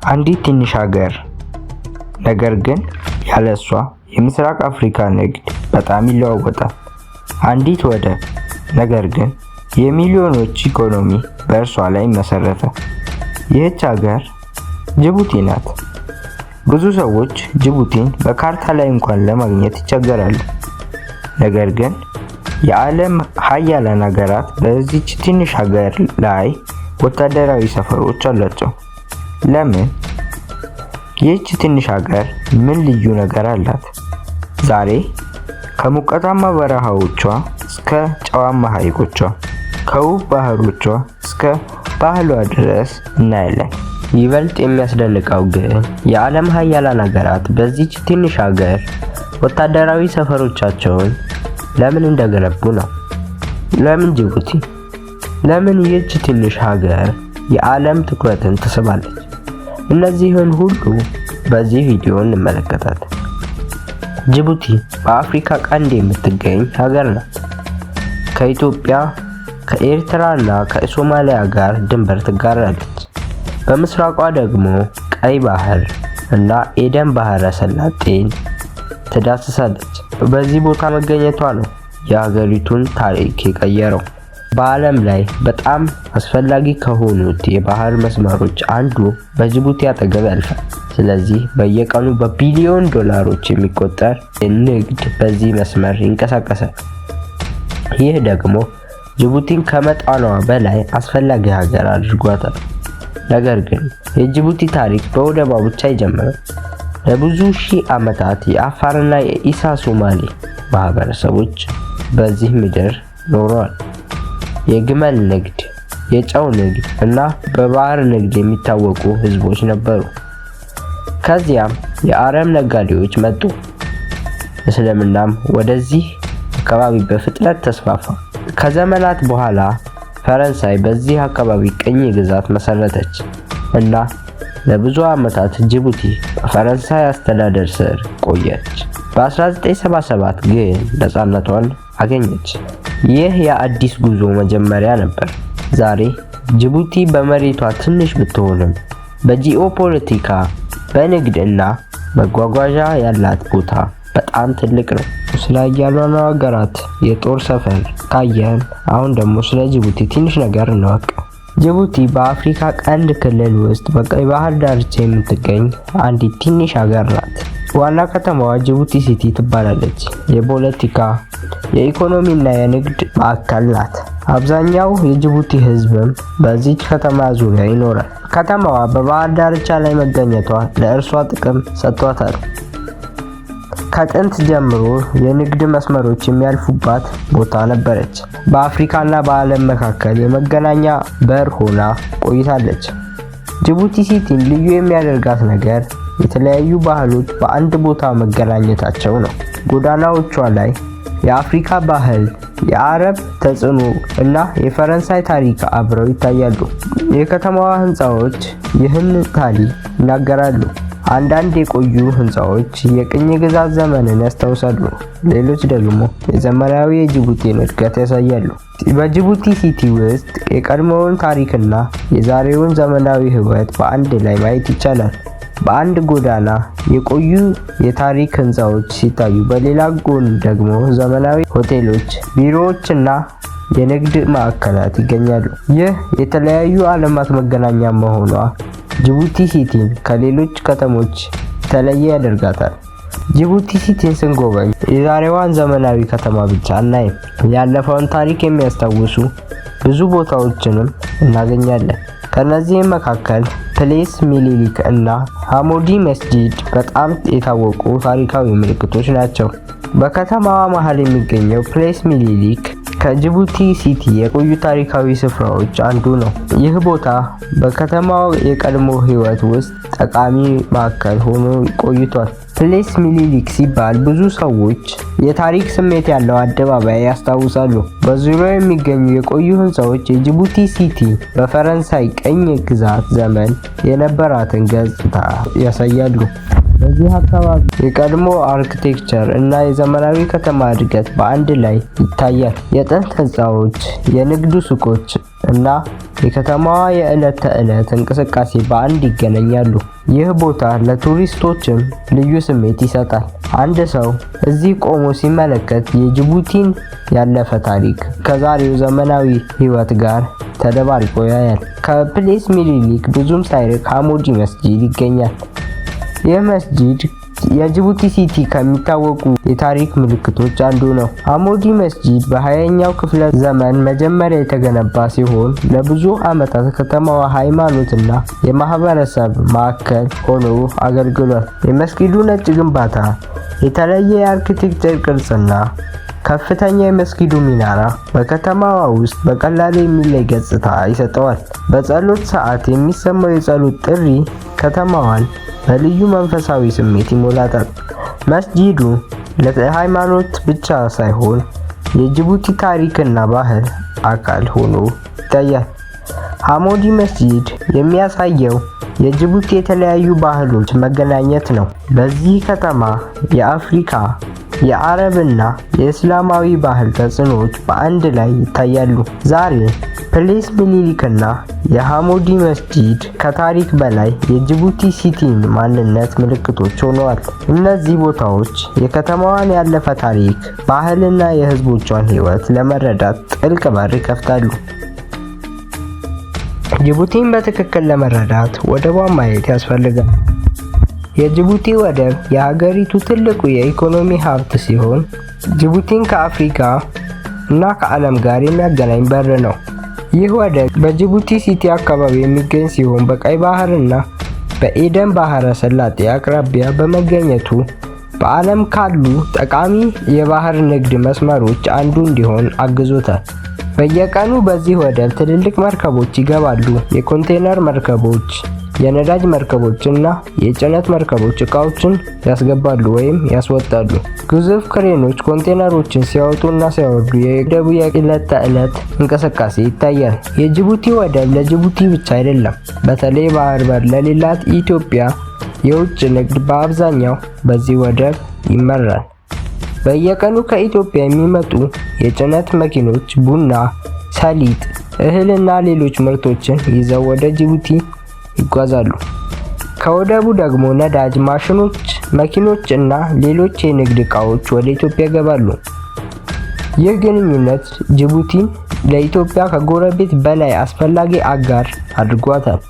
አንዲት ትንሽ ሀገር፣ ነገር ግን ያለሷ የምስራቅ አፍሪካ ንግድ በጣም ይለዋወጣል። አንዲት ወደብ፣ ነገር ግን የሚሊዮኖች ኢኮኖሚ በእርሷ ላይ መሰረተ። ይህች ሀገር ጅቡቲ ናት። ብዙ ሰዎች ጅቡቲን በካርታ ላይ እንኳን ለማግኘት ይቸገራሉ። ነገር ግን የዓለም ሀያላን ሀገራት በዚህች ትንሽ ሀገር ላይ ወታደራዊ ሰፈሮች አሏቸው። ለምን? ይህች ትንሽ ሀገር ምን ልዩ ነገር አላት? ዛሬ ከሙቀታማ በረሃዎቿ እስከ ጨዋማ ሐይቆቿ፣ ከውብ ባህሮቿ እስከ ባህሏ ድረስ እናያለን። ይበልጥ የሚያስደንቀው ግን የዓለም ሀያላን ሀገራት በዚህች ትንሽ ሀገር ወታደራዊ ሰፈሮቻቸውን ለምን እንደገነቡ ነው። ለምን ጅቡቲ? ለምን ይህች ትንሽ ሀገር የዓለም ትኩረትን ትስባለች? እነዚህን ሁሉ በዚህ ቪዲዮ እንመለከታለን። ጅቡቲ በአፍሪካ ቀንድ የምትገኝ ሀገር ናት። ከኢትዮጵያ፣ ከኤርትራ እና ከሶማሊያ ጋር ድንበር ትጋራለች። በምስራቋ ደግሞ ቀይ ባህር እና ኤደን ባህረ ሰላጤን ትዳስሳለች። በዚህ ቦታ መገኘቷ ነው የሀገሪቱን ታሪክ የቀየረው። በዓለም ላይ በጣም አስፈላጊ ከሆኑት የባህር መስመሮች አንዱ በጅቡቲ አጠገብ ያልፋል። ስለዚህ በየቀኑ በቢሊዮን ዶላሮች የሚቆጠር ንግድ በዚህ መስመር ይንቀሳቀሳል። ይህ ደግሞ ጅቡቲን ከመጠኗ በላይ አስፈላጊ ሀገር አድርጓታል። ነገር ግን የጅቡቲ ታሪክ በወደቧ ብቻ አይጀምርም። ለብዙ ሺህ ዓመታት የአፋርና የኢሳ ሶማሌ ማህበረሰቦች በዚህ ምድር ኖረዋል። የግመል ንግድ፣ የጨው ንግድ እና በባህር ንግድ የሚታወቁ ህዝቦች ነበሩ። ከዚያም የአረብ ነጋዴዎች መጡ። እስልምናም ወደዚህ አካባቢ በፍጥነት ተስፋፋ። ከዘመናት በኋላ ፈረንሳይ በዚህ አካባቢ ቅኝ ግዛት መሰረተች እና ለብዙ ዓመታት ጅቡቲ በፈረንሳይ አስተዳደር ስር ቆየች። በ1977 ግን ነፃነቷን አገኘች። ይህ የአዲስ ጉዞ መጀመሪያ ነበር። ዛሬ ጅቡቲ በመሬቷ ትንሽ ብትሆንም በጂኦፖለቲካ፣ በንግድ እና መጓጓዣ ያላት ቦታ በጣም ትልቅ ነው። ስለ ሀያላን ሀገራት የጦር ሰፈር ካየን፣ አሁን ደግሞ ስለ ጅቡቲ ትንሽ ነገር እንወቅ። ጅቡቲ በአፍሪካ ቀንድ ክልል ውስጥ በቀይ ባህር ዳርቻ የምትገኝ አንዲት ትንሽ ሀገር ናት። ዋና ከተማዋ ጅቡቲ ሲቲ ትባላለች። የፖለቲካ፣ የኢኮኖሚ እና የንግድ ማዕከል ናት። አብዛኛው የጅቡቲ ሕዝብም በዚች ከተማ ዙሪያ ይኖራል። ከተማዋ በባህር ዳርቻ ላይ መገኘቷ ለእርሷ ጥቅም ሰጥቷታል። ከጥንት ጀምሮ የንግድ መስመሮች የሚያልፉባት ቦታ ነበረች። በአፍሪካና በዓለም መካከል የመገናኛ በር ሆና ቆይታለች። ጅቡቲ ሲቲን ልዩ የሚያደርጋት ነገር የተለያዩ ባህሎች በአንድ ቦታ መገናኘታቸው ነው። ጎዳናዎቿ ላይ የአፍሪካ ባህል፣ የአረብ ተጽዕኖ እና የፈረንሳይ ታሪክ አብረው ይታያሉ። የከተማዋ ህንፃዎች ይህን ታሪክ ይናገራሉ። አንዳንድ የቆዩ ህንፃዎች የቅኝ ግዛት ዘመንን ያስታውሳሉ፣ ሌሎች ደግሞ የዘመናዊ የጅቡቲን እድገት ያሳያሉ። በጅቡቲ ሲቲ ውስጥ የቀድሞውን ታሪክና የዛሬውን ዘመናዊ ህይወት በአንድ ላይ ማየት ይቻላል። በአንድ ጎዳና የቆዩ የታሪክ ህንፃዎች ሲታዩ፣ በሌላ ጎን ደግሞ ዘመናዊ ሆቴሎች፣ ቢሮዎች እና የንግድ ማዕከላት ይገኛሉ። ይህ የተለያዩ ዓለማት መገናኛ መሆኗ ጅቡቲ ሲቲን ከሌሎች ከተሞች የተለየ ያደርጋታል። ጅቡቲ ሲቲን ስንጎበኝ የዛሬዋን ዘመናዊ ከተማ ብቻ አናይም። ያለፈውን ታሪክ የሚያስታውሱ ብዙ ቦታዎችንም እናገኛለን። ከነዚህም መካከል ፕሌስ ሚኒሊክ እና ሐሞዲ መስጂድ በጣም የታወቁ ታሪካዊ ምልክቶች ናቸው። በከተማዋ መሃል የሚገኘው ፕሌስ ሚኒሊክ ከጅቡቲ ሲቲ የቆዩ ታሪካዊ ስፍራዎች አንዱ ነው። ይህ ቦታ በከተማው የቀድሞ ህይወት ውስጥ ጠቃሚ ማዕከል ሆኖ ቆይቷል። ፕሌስ ሚኒሊክ ሲባል ብዙ ሰዎች የታሪክ ስሜት ያለው አደባባይ ያስታውሳሉ። በዙሪያው የሚገኙ የቆዩ ህንፃዎች የጅቡቲ ሲቲ በፈረንሳይ ቅኝ ግዛት ዘመን የነበራትን ገጽታ ያሳያሉ። በዚህ አካባቢ የቀድሞ አርኪቴክቸር እና የዘመናዊ ከተማ እድገት በአንድ ላይ ይታያል። የጥንት ህንፃዎች፣ የንግድ ሱቆች እና የከተማዋ የዕለት ተዕለት እንቅስቃሴ በአንድ ይገናኛሉ። ይህ ቦታ ለቱሪስቶችም ልዩ ስሜት ይሰጣል። አንድ ሰው እዚህ ቆሞ ሲመለከት የጅቡቲን ያለፈ ታሪክ ከዛሬው ዘመናዊ ህይወት ጋር ተደባልቆ ያያል። ከፕሌስ ሚኒሊክ ብዙም ሳይርቅ ሐሞዲ መስጂድ ይገኛል። ይህ መስጂድ የጅቡቲ ሲቲ ከሚታወቁ የታሪክ ምልክቶች አንዱ ነው። ሐሞዲ መስጂድ በ20ኛው ክፍለ ዘመን መጀመሪያ የተገነባ ሲሆን ለብዙ ዓመታት ከተማዋ ሃይማኖትና የማህበረሰብ ማዕከል ሆኖ አገልግሏል። የመስጊዱ ነጭ ግንባታ፣ የተለየ የአርኪቴክቸር ቅርጽና ከፍተኛ የመስጊዱ ሚናራ በከተማዋ ውስጥ በቀላሉ የሚለይ ገጽታ ይሰጠዋል። በጸሎት ሰዓት የሚሰማው የጸሎት ጥሪ ከተማዋን በልዩ መንፈሳዊ ስሜት ይሞላታል። መስጂዱ ለሃይማኖት ብቻ ሳይሆን የጅቡቲ ታሪክና ባህል አካል ሆኖ ይታያል። ሐሞዲ መስጂድ የሚያሳየው የጅቡቲ የተለያዩ ባህሎች መገናኘት ነው። በዚህ ከተማ የአፍሪካ፣ የአረብና የእስላማዊ ባህል ተጽዕኖዎች በአንድ ላይ ይታያሉ። ዛሬ ፕሌስ ሚኒሊክና የሐሞዲ መስጂድ ከታሪክ በላይ የጅቡቲ ሲቲን ማንነት ምልክቶች ሆነዋል። እነዚህ ቦታዎች የከተማዋን ያለፈ ታሪክ፣ ባህልና የህዝቦቿን ህይወት ለመረዳት ጥልቅ በር ይከፍታሉ። ጅቡቲን በትክክል ለመረዳት ወደቧን ማየት ያስፈልጋል። የጅቡቲ ወደብ የሀገሪቱ ትልቁ የኢኮኖሚ ሀብት ሲሆን ጅቡቲን ከአፍሪካ እና ከዓለም ጋር የሚያገናኝ በር ነው። ይህ ወደብ በጅቡቲ ሲቲ አካባቢ የሚገኝ ሲሆን በቀይ ባህር እና በኤደን ባህረ ሰላጤ አቅራቢያ በመገኘቱ በዓለም ካሉ ጠቃሚ የባህር ንግድ መስመሮች አንዱ እንዲሆን አግዞታል። በየቀኑ በዚህ ወደብ ትልልቅ መርከቦች ይገባሉ። የኮንቴነር መርከቦች፣ የነዳጅ መርከቦች እና የጭነት መርከቦች ዕቃዎችን ያስገባሉ ወይም ያስወጣሉ። ግዙፍ ክሬኖች ኮንቴነሮችን ሲያወጡና ሲያወርዱ የወደቡ የዕለት ተዕለት እንቅስቃሴ ይታያል። የጅቡቲ ወደብ ለጅቡቲ ብቻ አይደለም። በተለይ ባህር በር ለሌላት ኢትዮጵያ የውጭ ንግድ በአብዛኛው በዚህ ወደብ ይመራል። በየቀኑ ከኢትዮጵያ የሚመጡ የጭነት መኪኖች ቡና፣ ሰሊጥ፣ እህልና ሌሎች ምርቶችን ይዘው ወደ ጅቡቲ ይጓዛሉ። ከወደቡ ደግሞ ነዳጅ፣ ማሽኖች፣ መኪኖች እና ሌሎች የንግድ ዕቃዎች ወደ ኢትዮጵያ ይገባሉ። ይህ ግንኙነት ጅቡቲን ለኢትዮጵያ ከጎረቤት በላይ አስፈላጊ አጋር አድርጓታል።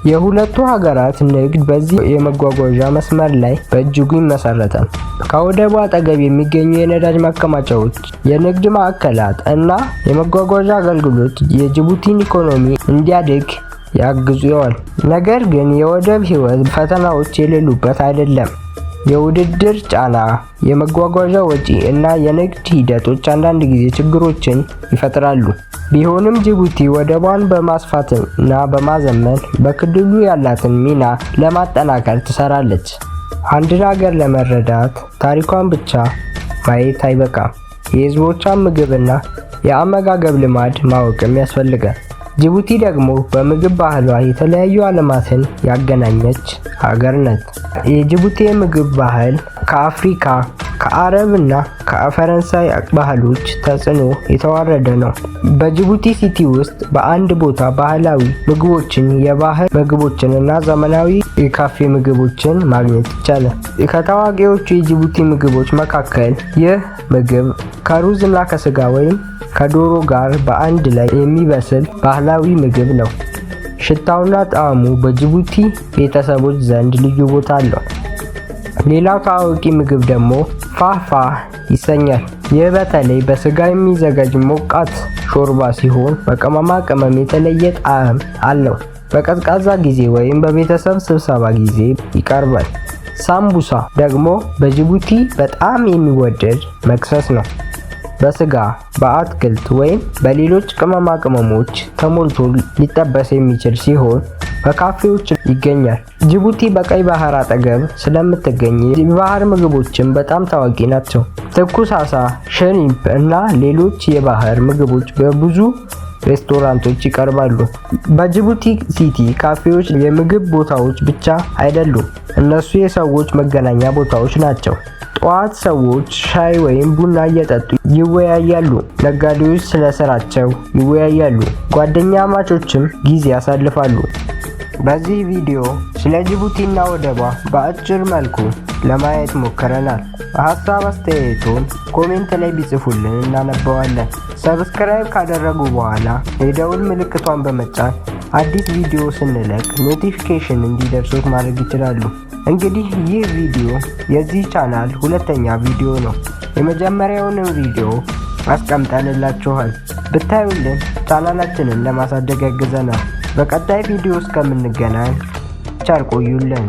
የሁለቱ ሀገራት ንግድ በዚህ የመጓጓዣ መስመር ላይ በእጅጉ ይመሰረታል። ከወደቡ አጠገብ የሚገኙ የነዳጅ ማከማቻዎች፣ የንግድ ማዕከላት እና የመጓጓዣ አገልግሎት የጅቡቲን ኢኮኖሚ እንዲያድግ ያግዙዋል። ነገር ግን የወደብ ሕይወት ፈተናዎች የሌሉበት አይደለም። የውድድር ጫና፣ የመጓጓዣ ወጪ እና የንግድ ሂደቶች አንዳንድ ጊዜ ችግሮችን ይፈጥራሉ። ቢሆንም ጅቡቲ ወደቧን በማስፋትና በማዘመን በክልሉ ያላትን ሚና ለማጠናከር ትሰራለች። አንድን ሀገር ለመረዳት ታሪኳን ብቻ ማየት አይበቃም። የህዝቦቿን ምግብና የአመጋገብ ልማድ ማወቅም ያስፈልጋል። ጅቡቲ ደግሞ በምግብ ባህሏ የተለያዩ ዓለማትን ያገናኘች ሀገር ናት። የጅቡቲ የምግብ ባህል ከአፍሪካ፣ ከአረብ እና ከፈረንሳይ ባህሎች ተጽዕኖ የተዋረደ ነው። በጅቡቲ ሲቲ ውስጥ በአንድ ቦታ ባህላዊ ምግቦችን፣ የባህል ምግቦችን እና ዘመናዊ የካፌ ምግቦችን ማግኘት ይቻላል። ከታዋቂዎቹ የጅቡቲ ምግቦች መካከል ይህ ምግብ ከሩዝ እና ከስጋ ወይም ከዶሮ ጋር በአንድ ላይ የሚበስል ባህላዊ ምግብ ነው። ሽታውና ጣዕሙ በጅቡቲ ቤተሰቦች ዘንድ ልዩ ቦታ አለው። ሌላው ታዋቂ ምግብ ደግሞ ፋፋ ይሰኛል። ይህ በተለይ በስጋ የሚዘጋጅ ሞቃት ሾርባ ሲሆን በቅመማ ቅመም የተለየ ጣዕም አለው። በቀዝቃዛ ጊዜ ወይም በቤተሰብ ስብሰባ ጊዜ ይቀርባል። ሳምቡሳ ደግሞ በጅቡቲ በጣም የሚወደድ መክሰስ ነው። በስጋ፣ በአትክልት ወይም በሌሎች ቅመማ ቅመሞች ተሞልቶ ሊጠበስ የሚችል ሲሆን በካፌዎች ይገኛል። ጅቡቲ በቀይ ባህር አጠገብ ስለምትገኝ የባህር ምግቦችም በጣም ታዋቂ ናቸው። ትኩስ አሳ፣ ሽሪምፕ እና ሌሎች የባህር ምግቦች በብዙ ሬስቶራንቶች ይቀርባሉ። በጅቡቲ ሲቲ ካፌዎች የምግብ ቦታዎች ብቻ አይደሉም፣ እነሱ የሰዎች መገናኛ ቦታዎች ናቸው። ጠዋት ሰዎች ሻይ ወይም ቡና እየጠጡ ይወያያሉ። ነጋዴዎች ስለ ስራቸው ይወያያሉ፣ ጓደኛማቾችም ጊዜ ያሳልፋሉ። በዚህ ቪዲዮ ስለ ጅቡቲና ወደቧ በአጭር መልኩ ለማየት ሞክረናል። ሀሳብ አስተያየቶን ኮሜንት ላይ ቢጽፉልን እናነበዋለን። ሰብስክራይብ ካደረጉ በኋላ የደውል ምልክቷን በመጫን አዲስ ቪዲዮ ስንለቅ ኖቲፊኬሽን እንዲደርሶት ማድረግ ይችላሉ። እንግዲህ ይህ ቪዲዮ የዚህ ቻናል ሁለተኛ ቪዲዮ ነው። የመጀመሪያውንም ቪዲዮ አስቀምጠንላችኋል፣ ብታዩልን ቻናላችንን ለማሳደግ ያግዘናል። በቀጣይ ቪዲዮ እስከምንገናኝ ቸር ቆዩልን።